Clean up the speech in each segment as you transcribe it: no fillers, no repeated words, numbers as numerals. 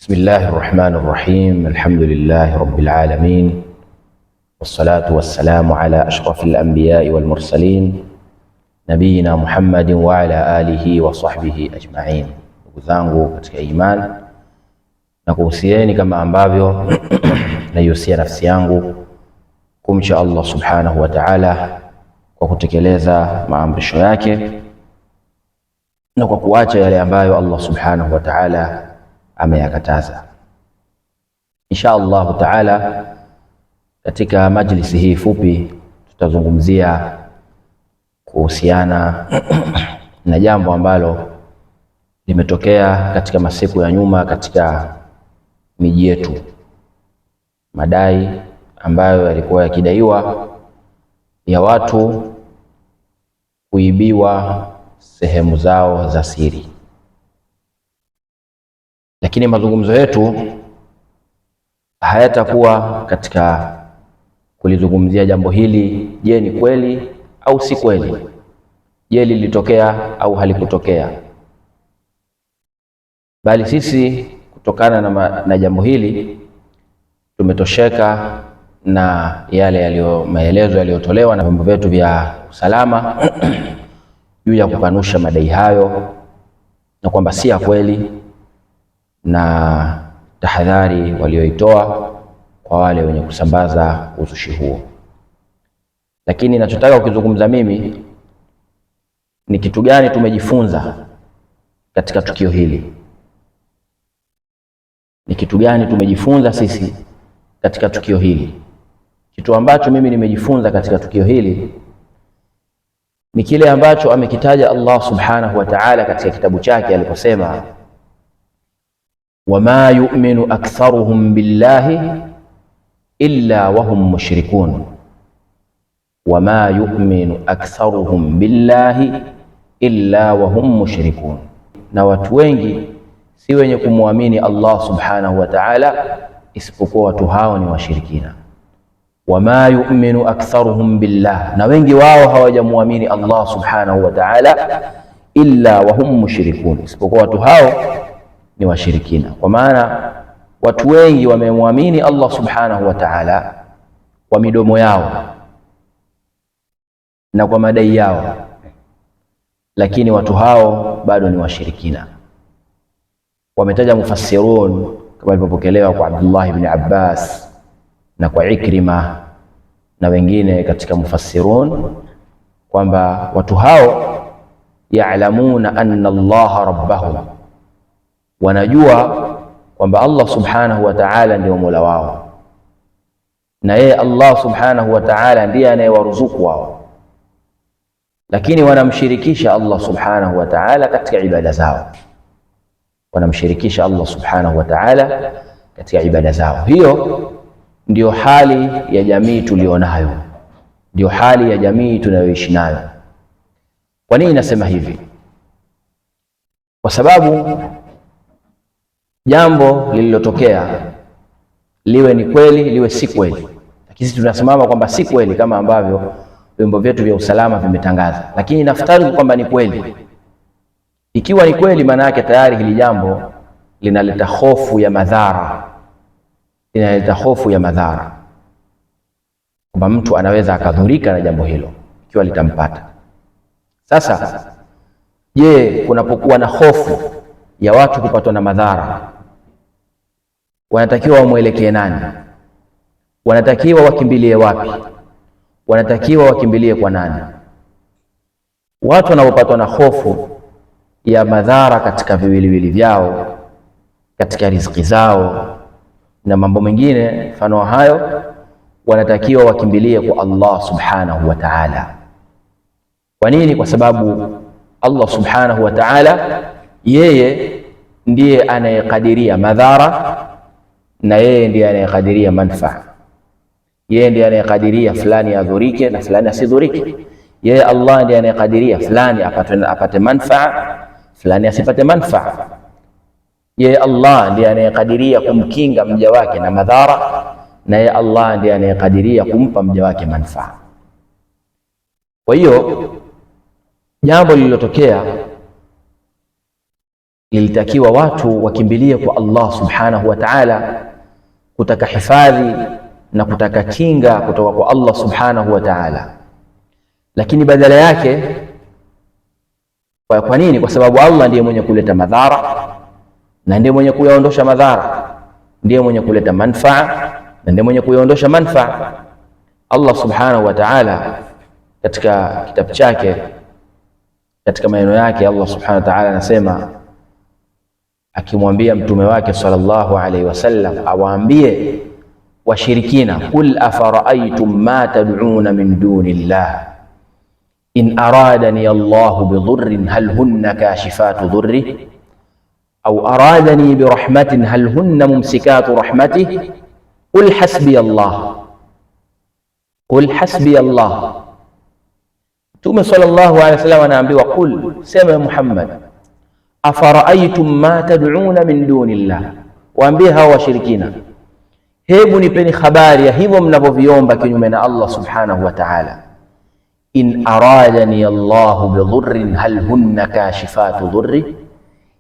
بسم الله الرحمن الرحيم. الحمد لله رب العالمين، والصلاة والسلام على أشرف الأنبياء والمرسلين نبينا محمد وعلى آله وصحبه أجمعين. Ndugu zangu katika imani, na kuhusieni kama ambavyo naihusia nafsi yangu kumcha Allah subhanahu wa ta'ala kwa kutekeleza maamrisho yake na kwa kuacha yale ambayo Allah subhanahu wa ta'ala ameyakataza. Insha Allah taala, katika majlisi hii fupi tutazungumzia kuhusiana na jambo ambalo limetokea katika masiku ya nyuma katika miji yetu, madai ambayo yalikuwa yakidaiwa ya watu kuibiwa sehemu zao za siri. Lakini mazungumzo yetu hayatakuwa katika kulizungumzia jambo hili, je, ni kweli au si kweli, je, lilitokea au halikutokea, bali sisi kutokana na jambo hili tumetosheka na yale maelezo yaliyotolewa na vyombo vyetu vya usalama juu ya kukanusha madai hayo na kwamba si ya kweli, na tahadhari walioitoa kwa wale wenye kusambaza uzushi huo. Lakini ninachotaka kukizungumza mimi ni kitu gani tumejifunza katika tukio hili. Ni kitu gani tumejifunza sisi katika tukio hili? Kitu ambacho mimi nimejifunza katika tukio hili ni kile ambacho amekitaja Allah subhanahu wa ta'ala katika kitabu chake aliposema, wama yu'minu aktharuhum billahi illa wahum mushrikun. Wama yu'minu aktharuhum billahi illa wahum mushrikun, na watu wengi si wenye kumwamini Allah subhanahu wa ta'ala isipokuwa watu hao ni washirikina. Wama yu'minu aktharuhum billah, na wengi wao hawajamwamini Allah subhanahu wa ta'ala illa wahum mushrikun, isipokuwa watu hao ni washirikina. Kwa maana watu wengi wamemwamini Allah subhanahu wa ta'ala kwa midomo yao na kwa madai yao, lakini watu hao bado ni washirikina. Wametaja mufassirun kama ilipopokelewa kwa Abdullah ibn Abbas na kwa Ikrima na wengine katika mufassirun kwamba watu hao ya'lamuna anna Allah rabbahum, wanajua kwamba Allah subhanahu wa ta'ala ndio mola wao, na yeye Allah subhanahu wa ta'ala ndiye anayewaruzuku wao, lakini wanamshirikisha Allah subhanahu wa ta'ala katika ibada zao, wanamshirikisha Allah subhanahu wa ta'ala katika ibada zao. Hiyo ndio hali ya jamii tulionayo, ndio hali ya jamii tunayoishi nayo. Kwa nini nasema hivi? Kwa sababu jambo lililotokea liwe ni kweli liwe si kweli, lakini sisi tunasimama kwamba si kweli kama ambavyo vyombo vyetu vya usalama vimetangaza, lakini nafikiri kwamba ni kweli. Ikiwa ni kweli, maana yake tayari hili jambo linaleta hofu ya madhara, linaleta hofu ya madhara kwamba mtu anaweza akadhurika na jambo hilo ikiwa litampata. Sasa je, kunapokuwa na hofu ya watu kupatwa na madhara, wanatakiwa wamwelekee nani? Wanatakiwa wakimbilie wapi? Wanatakiwa wakimbilie kwa nani? Watu wanapopatwa na hofu ya madhara katika viwiliwili vyao, katika riziki zao na mambo mengine mfano wa hayo, wanatakiwa wakimbilie kwa Allah subhanahu wa ta'ala. Kwa nini? Kwa sababu Allah subhanahu wa ta'ala yeye ndiye anayekadiria madhara na yeye ndiye anayekadiria manfaa. Yeye ndiye anayekadiria fulani adhurike na fulani asidhurike. Yeye Allah ndiye anayekadiria fulani apate manfaa, fulani asipate manfaa. Yeye Allah ndiye anayekadiria kumkinga mja wake na madhara, na yeye Allah ndiye anayekadiria kumpa mja wake manfaa. Kwa hiyo jambo lililotokea ilitakiwa watu wakimbilie kwa Allah subhanahu wa ta'ala kutaka hifadhi na kutaka kinga kutoka kwa Allah subhanahu wa ta'ala, lakini badala yake, kwa nini? Kwa sababu Allah ndiye mwenye kuleta madhara na ndiye mwenye kuyaondosha madhara, ndiye mwenye kuleta manfaa na ndiye mwenye kuyaondosha manfaa. Allah subhanahu wa ta'ala katika kitabu chake, katika maneno yake, Allah subhanahu wa ta'ala anasema akimwambia mtume wake sallallahu alaihi wasallam awaambie washirikina, qul afara'aytum ma tad'una min dunillah in aradani Allahu bidhurrin hal hunna kashifatu dhurri au aradani birahmatin hal hunna mumsikatu rahmatihi qul hasbi Allah, qul hasbi Allah. Mtume sallallahu alaihi wasallam anaambiwa qul, sema Muhammad, afara'aytum ma tad'una min dunillah, waambie hao washirikina, hebu nipeni habari ya hivyo mnavyoviomba kinyume na Allah subhanahu wa ta'ala. In aradani Allahu bidhurrin hal hunna kashifatu dhurri,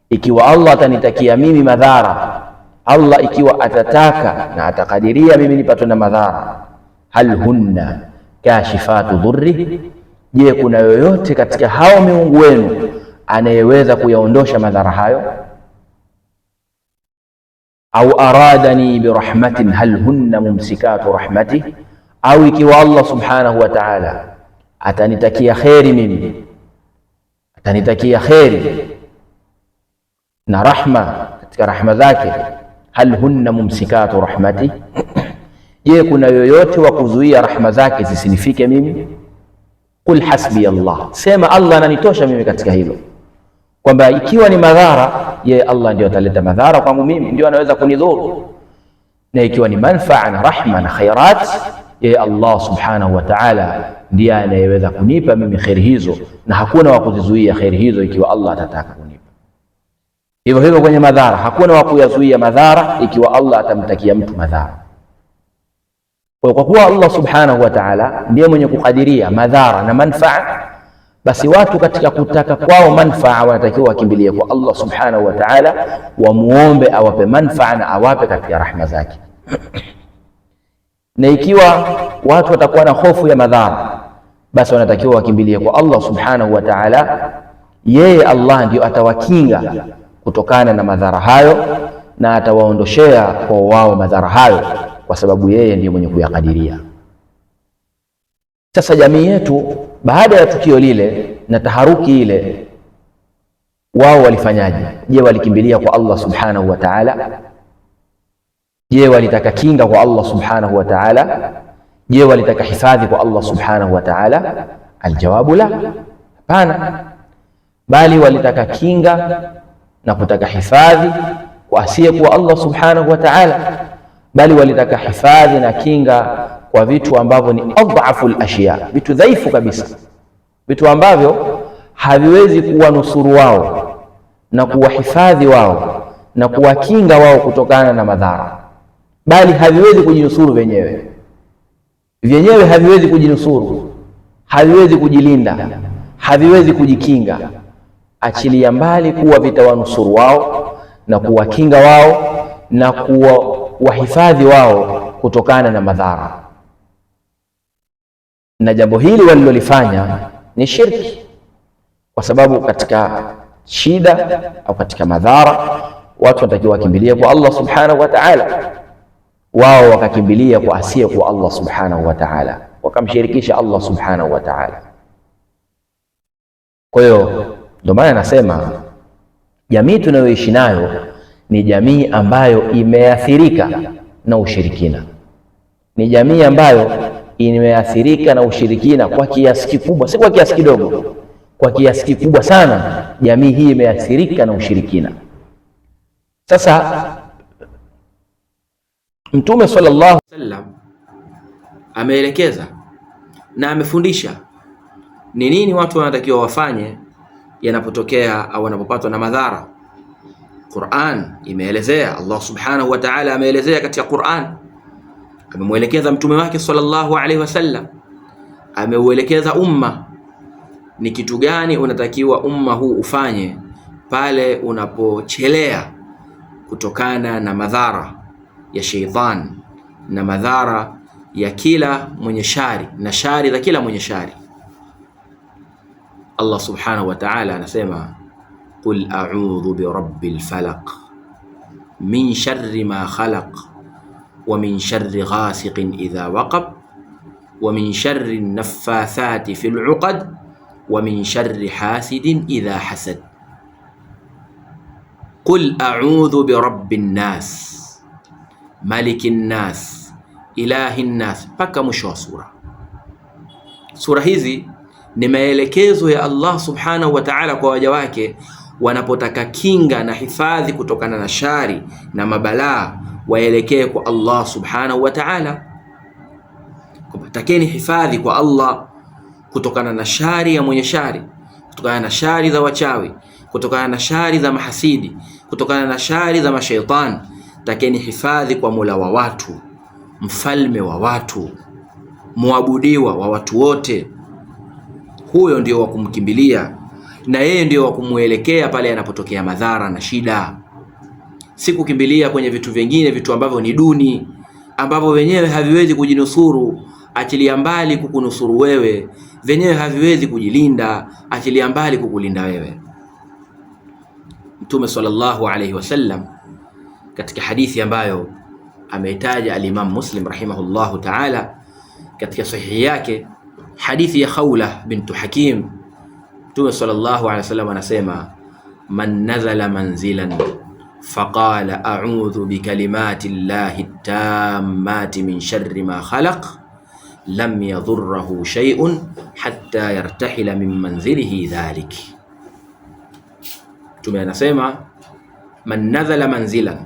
ikiwa Allah atanitakia mimi madhara, Allah ikiwa atataka na atakadiria mimi nipatwe na madhara, hal hunna kashifatu dhurri, je, kuna yoyote katika hao miungu wenu anayeweza kuyaondosha madhara hayo? Au aradani birahmatin hal hunna mumsikatu rahmati, au ikiwa Allah subhanahu wa ta'ala atanitakia kheri mimi, atanitakia kheri na rahma katika rahma zake, hal hunna mumsikatu rahmati, je, kuna yoyote wa kuzuia rahma zake zisinifike mimi? Qul hasbi Allah, sema Allah ananitosha mimi katika hilo, kwamba ikiwa ni madhara, ye Allah ndio ataleta madhara kwangu mimi, ndio anaweza kunidhuru, na ikiwa ni manfaa na rahma na khairat, ye Allah subhanahu wa ta'ala ndiye anayeweza kunipa mimi khairi hizo, na hakuna wa kuzizuia khairi hizo ikiwa Allah atataka kunipa. Hivyo hivyo kwenye madhara, hakuna wa kuyazuia madhara ikiwa Allah atamtakia mtu madhara. Kwa kuwa Allah subhanahu wa ta'ala ndiye mwenye kukadiria madhara na manfaa, basi watu katika kutaka kwao manfaa wanatakiwa wakimbilie kwa Allah subhanahu wa ta'ala, wamuombe awape manfaa na awape katika rahma zake. Na ikiwa watu watakuwa na hofu ya madhara, basi wanatakiwa wakimbilie kwa Allah subhanahu wa ta'ala. Yeye Allah ndio atawakinga kutokana na madhara hayo na atawaondoshea kwa wao madhara hayo, kwa sababu yeye ndiye mwenye kuyakadiria. Sasa jamii yetu baada ya tukio lile na taharuki ile, wao walifanyaje? Je, walikimbilia kwa Allah subhanahu wa ta'ala? Je, walitaka kinga kwa Allah subhanahu wa ta'ala? Je, walitaka hifadhi kwa Allah subhanahu wa ta'ala? Aljawabu la, hapana. Bali walitaka kinga na kutaka hifadhi kwa asiye kwa Allah subhanahu wa ta'ala, bali walitaka hifadhi na kinga kwa vitu ambavyo ni adhaful ashya, vitu dhaifu kabisa, vitu ambavyo haviwezi kuwanusuru wao na kuwahifadhi wao na kuwakinga wao kutokana na madhara, bali haviwezi kujinusuru vyenyewe haviwezi kujinusuru, haviwezi kujilinda, haviwezi kujikinga, achilia mbali kuwa vitawanusuru wao na kuwakinga wao na kuwahifadhi wao kutokana na madhara. Na jambo hili walilolifanya ni shirki, kwa sababu katika shida au katika madhara watu wanatakiwa wakimbilie kwa Allah subhanahu wa ta'ala. Wao wakakimbilia kwa asiye kwa Allah subhanahu wa ta'ala, wakamshirikisha Allah subhanahu wa ta'ala. Kwa hiyo ndio maana nasema jamii tunayoishi nayo ni jamii ambayo imeathirika na ushirikina, ni jamii ambayo imeathirika na ushirikina kwa kiasi kikubwa, si kwa kiasi kidogo, kwa kiasi kikubwa sana. Jamii hii imeathirika na ushirikina. Sasa Mtume sallallahu alaihi wasallam ameelekeza na amefundisha ni nini watu wanatakiwa wafanye yanapotokea au wanapopatwa na madhara. Qur'an imeelezea, Allah subhanahu wa ta'ala ameelezea katika Qur'an, amemwelekeza mtume wake sallallahu alaihi wasallam, ameuelekeza umma ni kitu gani unatakiwa umma huu ufanye pale unapochelea kutokana na madhara ya sheitan na madhara ya kila mwenye shari na shari za kila mwenye shari. Allah subhanahu wa ta'ala anasema, qul a'udhu bi rabbil falaq min sharri ma khalaq wa min sharri ghasiqin idha waqab wa min sharri an-naffathati fil 'uqad wa min sharri hasidin idha hasad. Qul a'udhu bi rabbin nas malikin nas ilahin nas, mpaka mwisho wa sura. Sura hizi ni maelekezo ya Allah subhanahu wa ta'ala kwa waja wake wanapotaka kinga na hifadhi kutokana na shari na mabalaa, waelekee kwa Allah subhanahu wa ta'ala. Takeni hifadhi kwa Allah kutokana na shari ya mwenye shari, kutokana na shari za wachawi, kutokana na shari za mahasidi, kutokana na shari za mashaitani. Takeni hifadhi kwa Mola wa watu, mfalme wa watu, muabudiwa wa watu wote. Huyo ndio wa kumkimbilia na yeye ndio wa kumuelekea pale yanapotokea madhara na shida. Si kukimbilia kwenye vitu vingine, vitu ambavyo ni duni, ambavyo wenyewe haviwezi kujinusuru, achilia mbali kukunusuru wewe. Wenyewe haviwezi kujilinda, achilia mbali kukulinda wewe. Mtume sallallahu alayhi wasallam katika hadithi ambayo ameitaja al-Imam Muslim rahimahullahu ta'ala katika sahihi yake, hadithi ya Khawla bintu Hakim, Mtume sallallahu alayhi wasallam anasema, man nazala manzilan faqala a'udhu bikalimati llahi tammati min sharri ma khalaq lam yadhurruhu shay'un hatta yartahila min manzilihi dhalik. Mtume anasema, man nazala manzilan,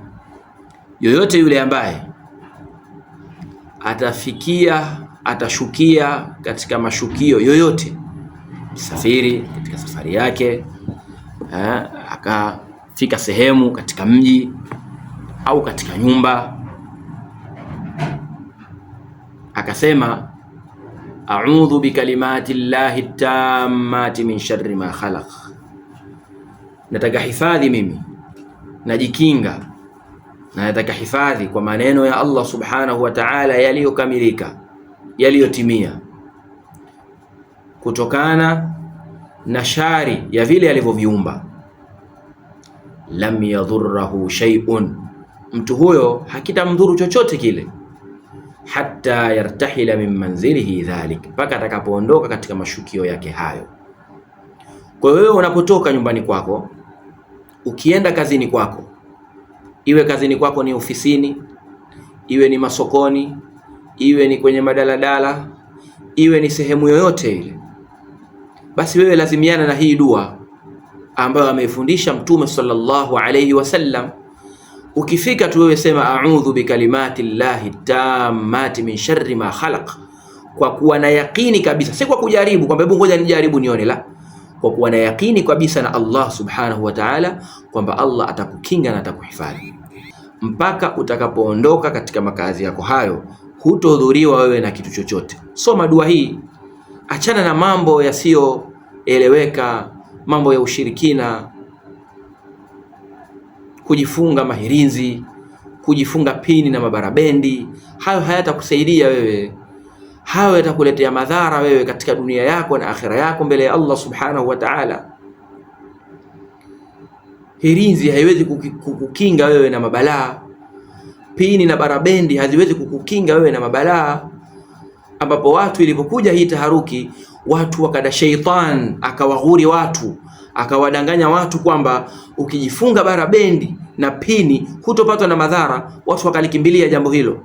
yoyote yule ambaye atashukia katika mashukio yoyote, safiri katika safari yake, akafika sehemu katika mji au katika nyumba, akasema a'udhu bikalimati llahi tammati min sharri ma khalaq, nataka hifadhi mimi, najikinga na nataka hifadhi kwa maneno ya Allah subhanahu wa ta'ala yaliyokamilika, yaliyotimia, kutokana na shari ya vile alivyoviumba. Lam yadhurruhu shay'un, mtu huyo hakitamdhuru chochote kile, hatta yartahila min manzilihi dhalik, mpaka atakapoondoka katika mashukio yake hayo. Kwa hiyo wewe unapotoka nyumbani kwako ukienda kazini kwako, iwe kazini kwako ni ofisini, iwe ni masokoni, iwe ni kwenye madaladala, iwe ni sehemu yoyote ile, basi wewe lazimiana na hii dua ambayo ameifundisha Mtume sallallahu alayhi wasallam. Ukifika tu wewe sema a'udhu bikalimati llahi tammati min sharri ma khalaq, kwa kuwa na yaqini kabisa, si kwa kujaribu kwamba hebu ngoja nijaribu nione, la, kwa kuwa na yaqini kabisa na Allah subhanahu wa ta'ala kwamba Allah atakukinga na atakuhifadhi mpaka utakapoondoka katika makazi yako hayo, hutohudhuriwa wewe na kitu chochote. Soma dua hii, achana na mambo yasiyoeleweka, mambo ya ushirikina, kujifunga mahirinzi, kujifunga pini na mabarabendi. Hayo hayatakusaidia wewe, hayo yatakuletea madhara wewe katika dunia yako na akhira yako mbele ya Allah subhanahu wa ta'ala. Hirinzi haiwezi kukukinga wewe na mabalaa, pini na barabendi haziwezi kukukinga wewe na mabalaa, ambapo watu ilipokuja hii taharuki, watu wakada sheitan akawaghuri watu, akawadanganya watu kwamba ukijifunga barabendi na pini hutopatwa na madhara. Watu wakalikimbilia jambo hilo,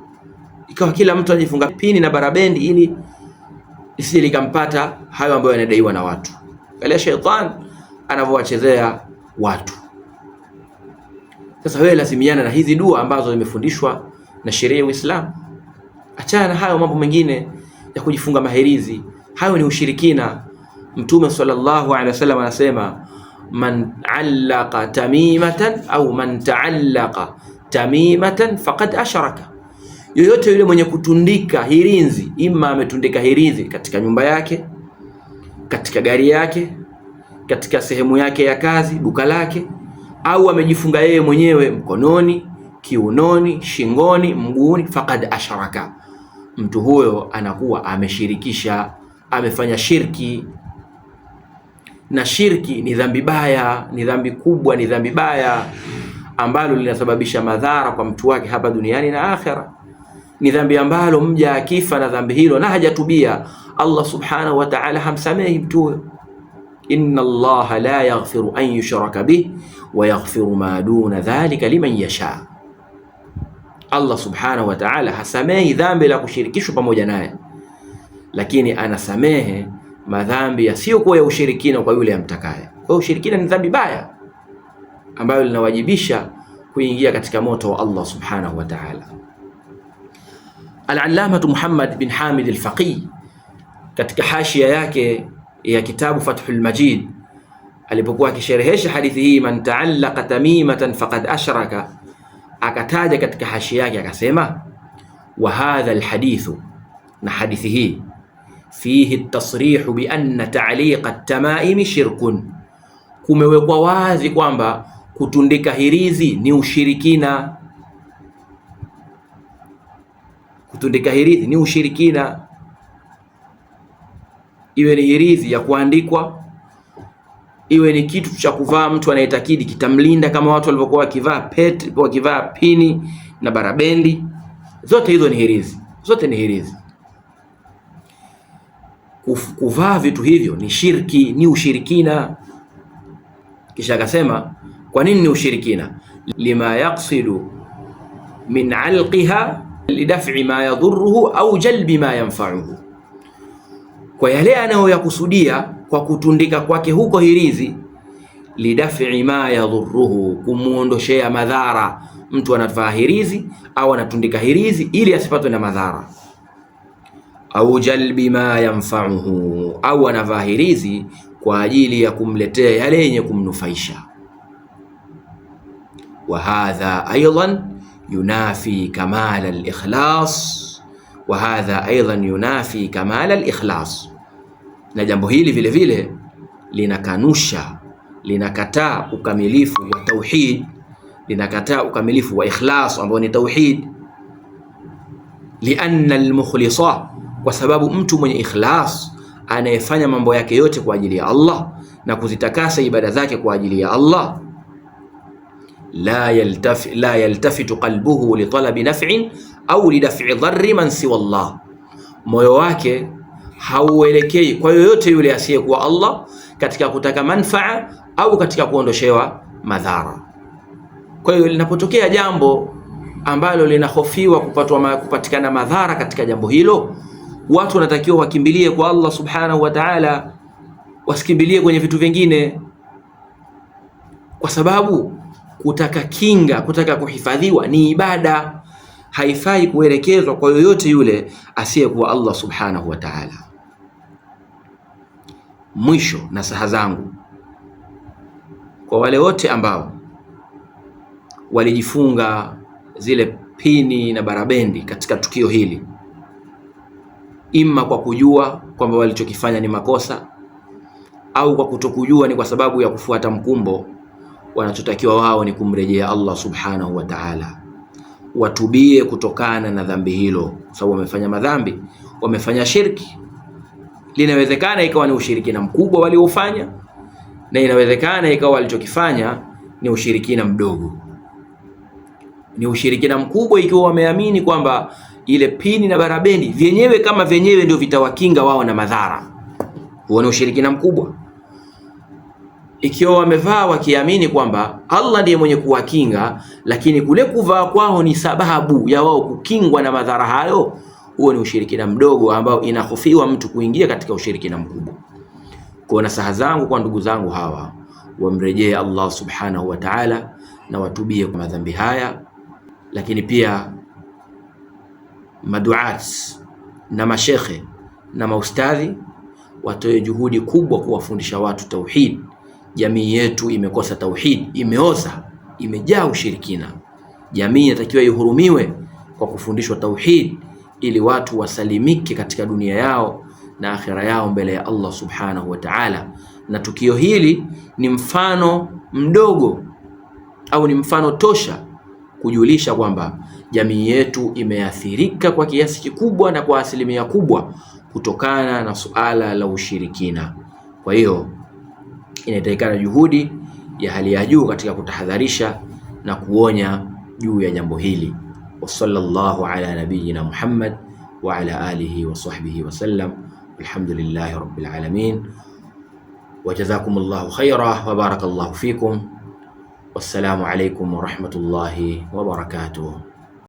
ikawa kila mtu anajifunga pini na barabendi ili isije likampata hayo ambayo yanadaiwa na watu. Kale sheitan anavyowachezea watu. Sasa wewe lazimiana na hizi dua ambazo zimefundishwa na sheria ya Uislamu. Achana na hayo mambo mengine ya kujifunga mahirizi, hayo ni ushirikina. Mtume sallallahu alaihi wasallam anasema, man allaqa tamimatan au man taallaqa tamimatan faqad ashraka, yoyote yule mwenye kutundika hirinzi, ima ametundika hirinzi katika nyumba yake, katika gari yake, katika sehemu yake ya kazi, duka lake, au amejifunga yeye mwenyewe mkononi, kiunoni, shingoni, mguuni, faqad asharaka, mtu huyo anakuwa ameshirikisha, amefanya shirki. Na shirki ni dhambi baya, ni dhambi kubwa, ni dhambi baya ambalo linasababisha madhara kwa mtu wake hapa duniani na akhera. Ni dhambi ambalo mja akifa na dhambi hilo na hajatubia, Allah subhanahu wa ta'ala hamsamehi mtu huyo. Inna Allaha la yaghfiru an yushraka bih wa yaghfiru ma duna dhalika liman yasha. Allah subhanahu wa ta'ala hasamehi dhambi la kushirikishwa pamoja naye, lakini anasamehe madhambi yasiyokuwa ya ushirikina kwa yule amtakaye. Kwa ushirikina ni dhambi baya ambayo linawajibisha kuingia katika moto wa Allah subhanahu wa ta'ala. Al-Allamah Muhammad bin Hamid al-Faqih katika hashia yake ya kitabu Fathul Majid alipokuwa akisherehesha hadithi hii, man ta'allaqa tamimatan faqad ashraka, akataja katika hashia yake akasema, wa hadha alhadithu, na hadithi hii, fihi at-tasrihu bi anna ta'liqa at-tamaimi shirkun, kumewekwa wazi kwamba kutundika hirizi ni ushirikina. Kutundika hirizi ni ushirikina, iwe ni hirizi ya kuandikwa, iwe ni kitu cha kuvaa mtu anayetakidi kitamlinda, kama watu walivyokuwa wakivaa pete, wakivaa pini na barabendi, zote hizo ni hirizi, zote ni hirizi. Kuvaa vitu hivyo ni shirki, ni ushirikina. Kisha akasema, kwa nini ni ushirikina? Lima yaqsidu min alqiha lidaf'i ma yadhurruhu au jalbi ma yanfa'uhu, kwa yale anayoyakusudia kwa kutundika kwake huko hirizi, lidaf'i ma yadhurruhu, kumuondoshea madhara. Mtu anavaa hirizi au anatundika hirizi ili asipatwe na madhara, au jalbi ma yanfa'uhu, au anavaa hirizi kwa ajili ya kumletea yale yenye kumnufaisha. Wa hadha aidan yunafi kamal al-ikhlas, wa hadha aidan yunafi kamal al-ikhlas, na jambo hili vile vile linakanusha, linakataa ukamilifu wa tauhid, linakataa ukamilifu wa ikhlas ambao ni tauhid. Lianna al-mukhlisa, kwa sababu mtu mwenye ikhlas anayefanya mambo yake yote kwa ajili ya Allah na kuzitakasa ibada zake kwa ajili ya Allah, la yaltafitu qalbuhu li talabi naf'in au li daf'i dharri man siwa Allah, moyo wake hauelekei kwa yoyote yule asiyekuwa Allah katika kutaka manfaa au katika kuondoshewa madhara. Kwa hiyo linapotokea jambo ambalo linahofiwa kupatikana madhara katika jambo hilo, watu wanatakiwa wakimbilie kwa Allah subhanahu wa ta'ala, wasikimbilie kwenye vitu vingine, kwa sababu kutaka kinga, kutaka kuhifadhiwa ni ibada, haifai kuelekezwa kwa yoyote yule asiyekuwa Allah subhanahu wa ta'ala. Mwisho nasaha zangu kwa wale wote ambao walijifunga zile pini na barabendi katika tukio hili, imma kwa kujua kwamba walichokifanya ni makosa au kwa kutokujua ni kwa sababu ya kufuata mkumbo, wanachotakiwa wao ni kumrejea Allah subhanahu wa ta'ala, watubie kutokana na dhambi hilo, kwa sababu wamefanya madhambi, wamefanya shirki. Linawezekana ikawa ni ushirikina mkubwa waliofanya, na inawezekana ikawa walichokifanya ni ushirikina mdogo. Ni ushirikina mkubwa ikiwa wameamini kwamba ile pini na barabendi vyenyewe kama vyenyewe ndio vitawakinga wao na madhara, huo ni ushirikina mkubwa. Ikiwa wamevaa wakiamini kwamba Allah ndiye mwenye kuwakinga, lakini kule kuvaa kwao ni sababu ya wao kukingwa na madhara hayo, huo ni ushirikina mdogo ambao inahofiwa mtu kuingia katika ushirikina mkubwa. Kwa nasaha zangu kwa ndugu zangu hawa, wamrejee Allah subhanahu wa ta'ala na watubie kwa madhambi haya, lakini pia maduat na mashekhe na maustadhi watoe juhudi kubwa kuwafundisha watu tauhid. Jamii yetu imekosa tauhid, imeoza, imejaa ushirikina. Jamii inatakiwa ihurumiwe kwa kufundishwa tauhid ili watu wasalimike katika dunia yao na akhira yao mbele ya Allah subhanahu wa ta'ala, na tukio hili ni mfano mdogo au ni mfano tosha kujulisha kwamba jamii yetu imeathirika kwa kiasi kikubwa na kwa asilimia kubwa kutokana na suala la ushirikina. Kwa hiyo inahitajika juhudi ya hali ya juu katika kutahadharisha na kuonya juu ya jambo hili. Wa sallallahu ala nabiyyina Muhammad wa ala alihi wa sahbihi wa sallam. Alhamdulillahi rabbil alamin. Wa jazakumullahu khaira wa barakallahu fikum. Wassalamu alaykum wa rahmatullahi wa barakatuh.